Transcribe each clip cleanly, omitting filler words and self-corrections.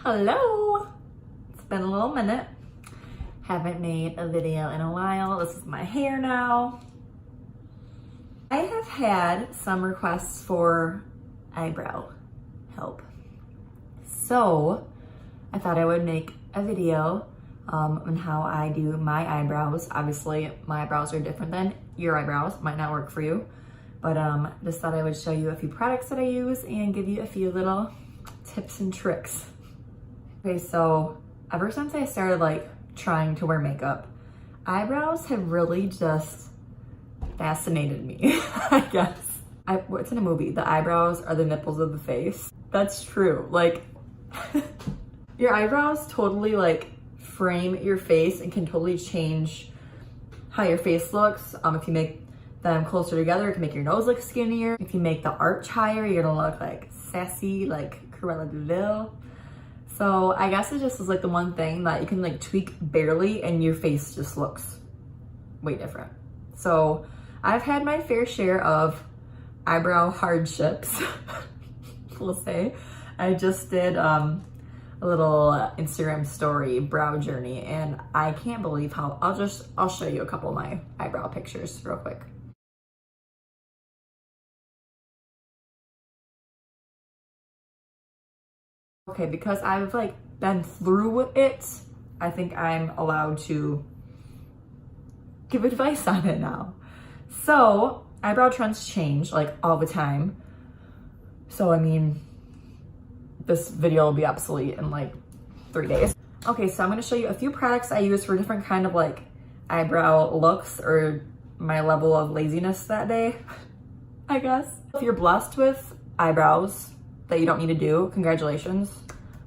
Hello! It's been a little minute. Haven't made a video in a while. This is my hair now. I have had some requests for eyebrow help. So I thought I would make a video on how I do my eyebrows. Obviously my eyebrows are different than your eyebrows, might not work for you, but just thought I would show you a few products that I use and give you a few little tips and tricks. Okay, so ever since I started trying to wear makeup, eyebrows have really just fascinated me, I guess. What's in a movie? The eyebrows are the nipples of the face. That's true. Your eyebrows totally frame your face and can totally change how your face looks. If you make them closer together, it can make your nose look skinnier. If you make the arch higher, you're gonna look like Sassy, like Cruella de Vil. So I guess it just is the one thing that you can tweak barely and your face just looks way different. So I've had my fair share of eyebrow hardships, we'll say. I just did a little Instagram story brow journey and I can't believe how, I'll show you a couple of my eyebrow pictures real quick. Okay, because I've been through it, I think I'm allowed to give advice on it now. So eyebrow trends change all the time. So I mean, this video will be obsolete in 3 days. Okay, so I'm gonna show you a few products I use for different kind of eyebrow looks or my level of laziness that day, I guess. If you're blessed with eyebrows that you don't need to do, congratulations.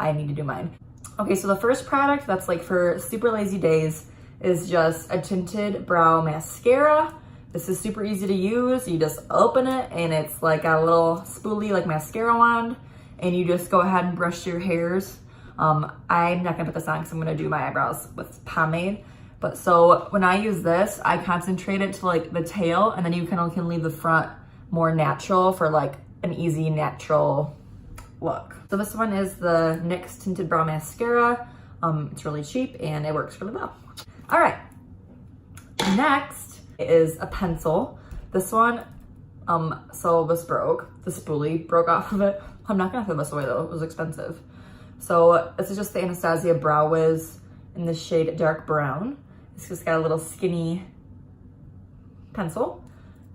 I need to do mine. Okay, so the first product that's for super lazy days is just a tinted brow mascara. This is super easy to use. You just open it and it's got a little spoolie mascara wand and you just go ahead and brush your hairs. I'm not gonna put this on because I'm gonna do my eyebrows with pomade. But so when I use this, I concentrate it to the tail and then you can leave the front more natural for an easy natural look. So this one is the NYX Tinted Brow Mascara. It's really cheap and it works really well. All right, next is a pencil. This one, so this broke, the spoolie broke off of it. I'm not gonna throw this away though, it was expensive. So this is just the Anastasia Brow Wiz in the shade Dark Brown. It's just got a little skinny pencil.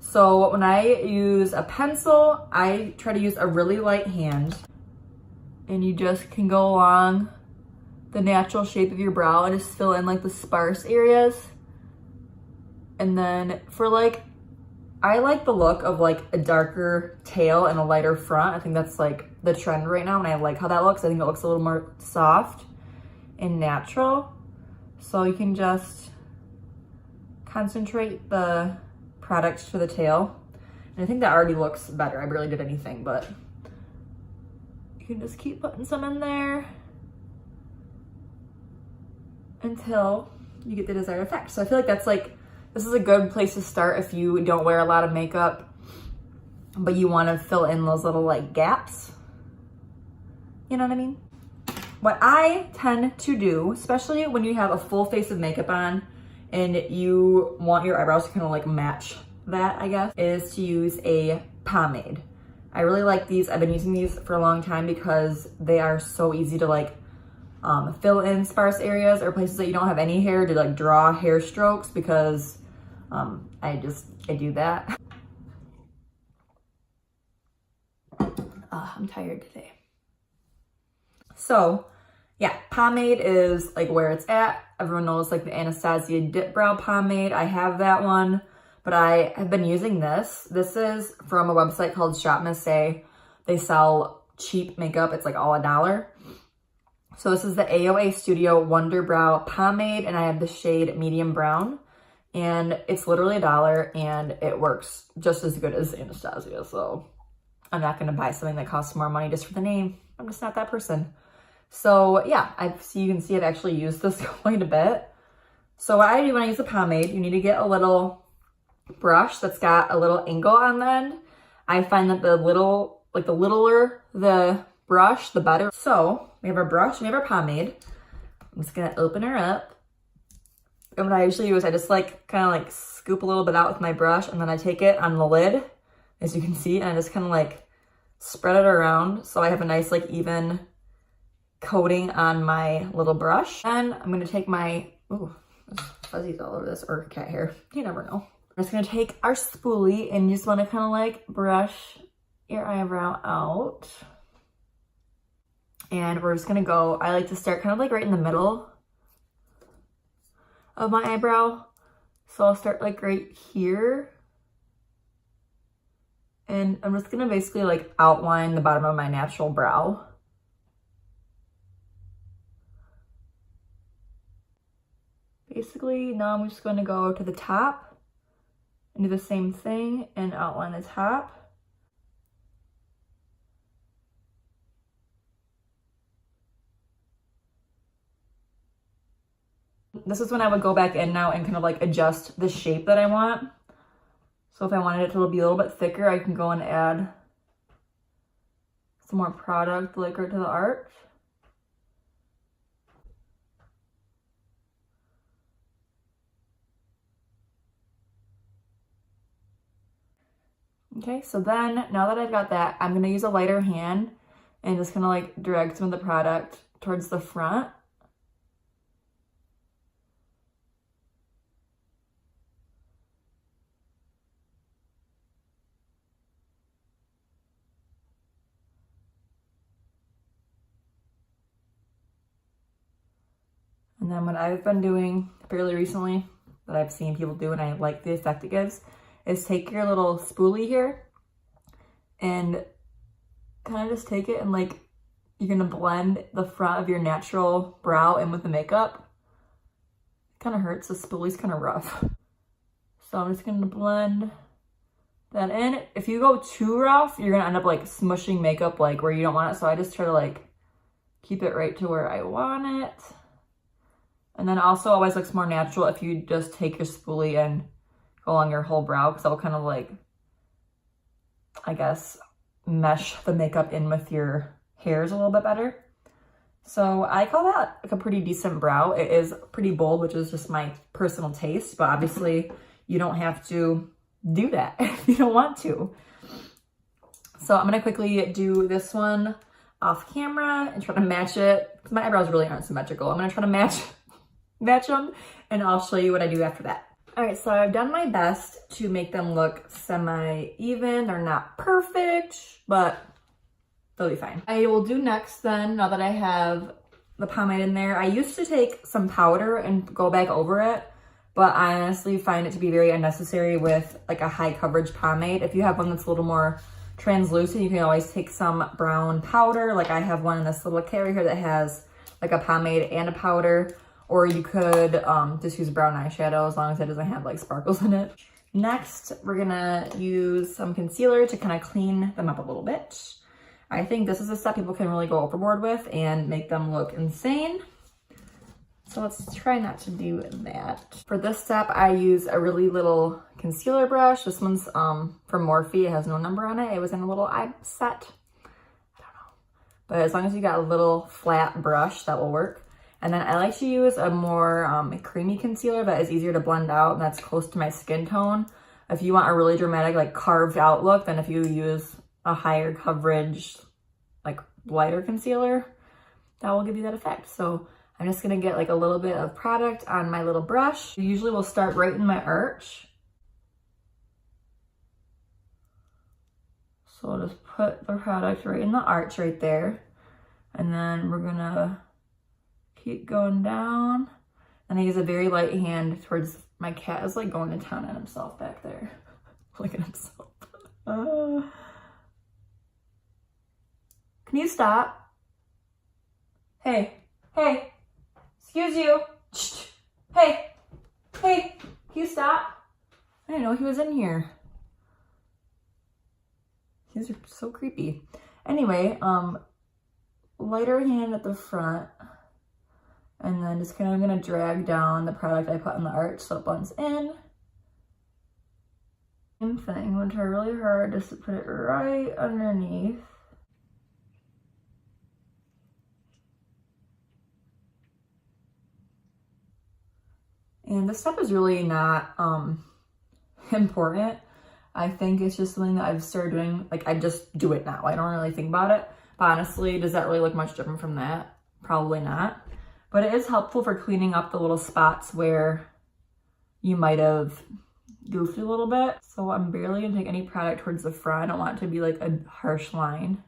So when I use a pencil, I try to use a really light hand and you just can go along the natural shape of your brow and just fill in the sparse areas. And then for I like the look of a darker tail and a lighter front. I think that's the trend right now and I like how that looks. I think it looks a little more soft and natural. So you can just concentrate the product for the tail. And I think that already looks better. I barely did anything, but you can just keep putting some in there until you get the desired effect. So I feel that's this is a good place to start if you don't wear a lot of makeup, but you want to fill in those little gaps. You know what I mean? What I tend to do, especially when you have a full face of makeup on and you want your eyebrows to kind of match that, I guess, is to use a pomade. I really like these. I've been using these for a long time because they are so easy to fill in sparse areas or places that you don't have any hair, to draw hair strokes because I do that. I'm tired today. So yeah, pomade is where it's at. Everyone knows the Anastasia Dip Brow Pomade. I have that one, but I have been using this. This is from a website called Shop Miss A. They sell cheap makeup. It's all $1. So this is the AOA Studio Wonder Brow Pomade and I have the shade Medium Brown and it's literally $1 and it works just as good as Anastasia. So I'm not gonna buy something that costs more money just for the name. I'm just not that person. So yeah, you can see I've actually used this quite a bit. So what I do when I use the pomade, you need to get a little brush that's got a little angle on the end. I find that the littler the brush, the better. So We have our brush, we have our pomade. I'm just gonna open her up. And what I usually do is I just like kind of like scoop a little bit out with my brush, and then I take it on the lid, as you can see, and I just kind of like spread it around so I have a nice like even coating on my little brush. And I'm gonna take my, ooh, there's fuzzies all over this, or cat hair, you never know. I'm just gonna take our spoolie and you just wanna kind of like brush your eyebrow out. And we're just gonna go, I like to start kind of like right in the middle of my eyebrow. So I'll start like right here. And I'm just gonna basically like outline the bottom of my natural brow. Basically, now I'm just gonna go to the top and do the same thing and outline the top. This is when I would go back in now and kind of like adjust the shape that I want. So if I wanted it to be a little bit thicker, I can go and add some more product like right to the arch. Okay, so then now that I've got that, I'm gonna use a lighter hand and just kind of like drag some of the product towards the front. And then what I've been doing fairly recently that I've seen people do and I like the effect it gives is take your little spoolie here and kind of just take it and like you're gonna blend the front of your natural brow in with the makeup. It kind of hurts, the spoolie's kind of rough. So I'm just gonna blend that in. If you go too rough, you're gonna end up like smushing makeup like where you don't want it. So I just try to like keep it right to where I want it. And then also always looks more natural if you just take your spoolie and go along your whole brow, because that will kind of like, I guess, mesh the makeup in with your hairs a little bit better. So I call that like a pretty decent brow. It is pretty bold, which is just my personal taste, but obviously you don't have to do that if you don't want to. So I'm gonna quickly do this one off camera and try to match it, because my eyebrows really aren't symmetrical. I'm gonna try to match them, and I'll show you what I do after that. All right, so I've done my best to make them look semi-even. They're not perfect, but they'll be fine. I will do next then, now that I have the pomade in there. I used to take some powder and go back over it, but I honestly find it to be very unnecessary with like a high coverage pomade. If you have one that's a little more translucent, you can always take some brown powder. Like I have one in this little kit right here that has like a pomade and a powder. Or you could just use brown eyeshadow as long as it doesn't have like sparkles in it. Next, we're gonna use some concealer to kind of clean them up a little bit. I think this is a step people can really go overboard with and make them look insane. So let's try not to do that. For this step, I use a really little concealer brush. This one's from Morphe. It has no number on it. It was in a little eye set. I don't know. But as long as you got a little flat brush, that will work. And then I like to use a more creamy concealer that is easier to blend out and that's close to my skin tone. If you want a really dramatic, like carved out look, then if you use a higher coverage, like lighter concealer, that will give you that effect. So I'm just gonna get like a little bit of product on my little brush. Usually we'll start right in my arch. So I'll just put the product right in the arch right there. And then we're gonna keep going down. And I use a very light hand towards, my cat is like going to town on himself back there. Look at himself. Can you stop? Hey, hey, excuse you. Hey, hey, can you stop? I didn't know he was in here. These are so creepy. Anyway, lighter hand at the front. And then just kind of gonna drag down the product I put in the arch so it blends in. Same thing, I'm gonna try really hard just to put it right underneath. And this stuff is really not important. I think it's just something that I've started doing. Like, I just do it now. I don't really think about it. But honestly, does that really look much different from that? Probably not. But it is helpful for cleaning up the little spots where you might have goofed a little bit. So I'm barely gonna take any product towards the front. I don't want it to be like a harsh line.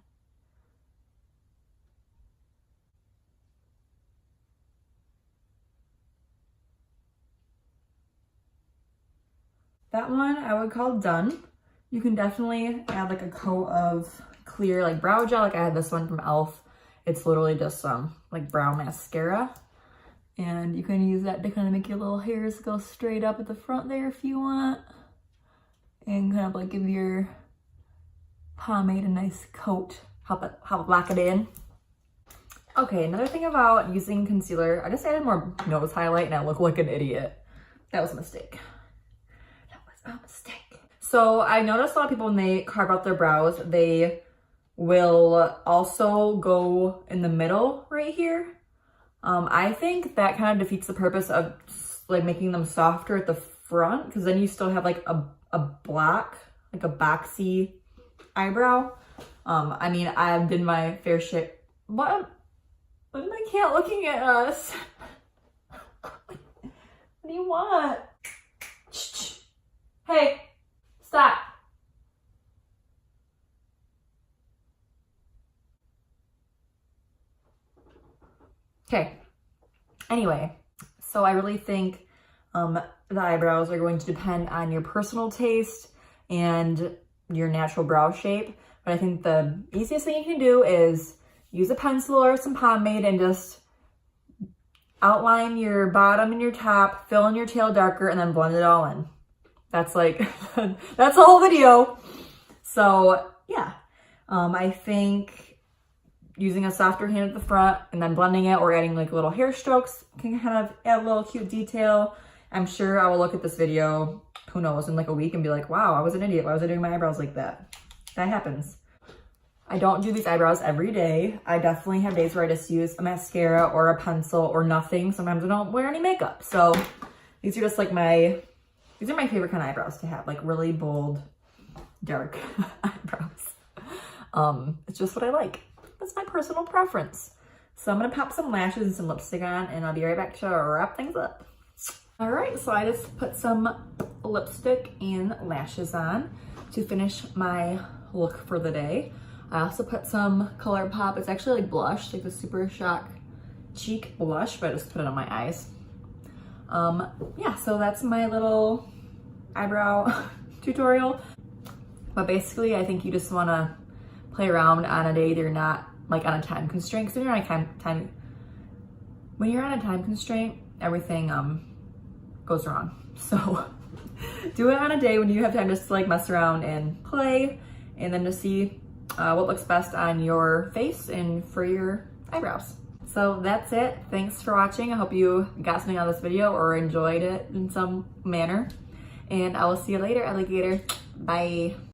That one I would call done. You can definitely add like a coat of clear like brow gel. Like I had this one from e.l.f. It's literally just like brow mascara. And you can use that to kind of make your little hairs go straight up at the front there if you want. And kind of like give your pomade a nice coat, help lock it in. Okay, another thing about using concealer, I just added more nose highlight and I look like an idiot. That was a mistake. That was a mistake. So I noticed a lot of people when they carve out their brows, they will also go in the middle right here. I think that kind of defeats the purpose of like making them softer at the front, because then you still have like a block, like a boxy eyebrow. I mean, I've done my fair share. What am my cat looking at us? What do you want? Shh. Hey, stop. Okay, anyway, so I really think the eyebrows are going to depend on your personal taste and your natural brow shape. But I think the easiest thing you can do is use a pencil or some pomade and just outline your bottom and your top, fill in your tail darker, and then blend it all in. That's like, that's the whole video. So yeah, I think using a softer hand at the front and then blending it or adding like little hair strokes can kind of add a little cute detail. I'm sure I will look at this video, who knows, in like a week and be like, wow, I was an idiot. Why was I doing my eyebrows like that? That happens. I don't do these eyebrows every day. I definitely have days where I just use a mascara or a pencil or nothing. Sometimes I don't wear any makeup. So these are just like these are my favorite kind of eyebrows to have, like really bold, dark eyebrows. It's just what I like. That's my personal preference. So I'm gonna pop some lashes and some lipstick on and I'll be right back to wrap things up. All right, so I just put some lipstick and lashes on to finish my look for the day. I also put some ColourPop. It's actually like blush, like the Super Shock Cheek blush, but I just put it on my eyes. Yeah, so that's my little eyebrow tutorial. But basically, I think you just wanna play around on a day that you're not like on a time constraint. Because when you're on a time constraint, everything goes wrong. So do it on a day when you have time just to like mess around and play, and then to see what looks best on your face and for your eyebrows. So that's it. Thanks for watching. I hope you got something out of this video or enjoyed it in some manner. And I will see you later, alligator. Bye.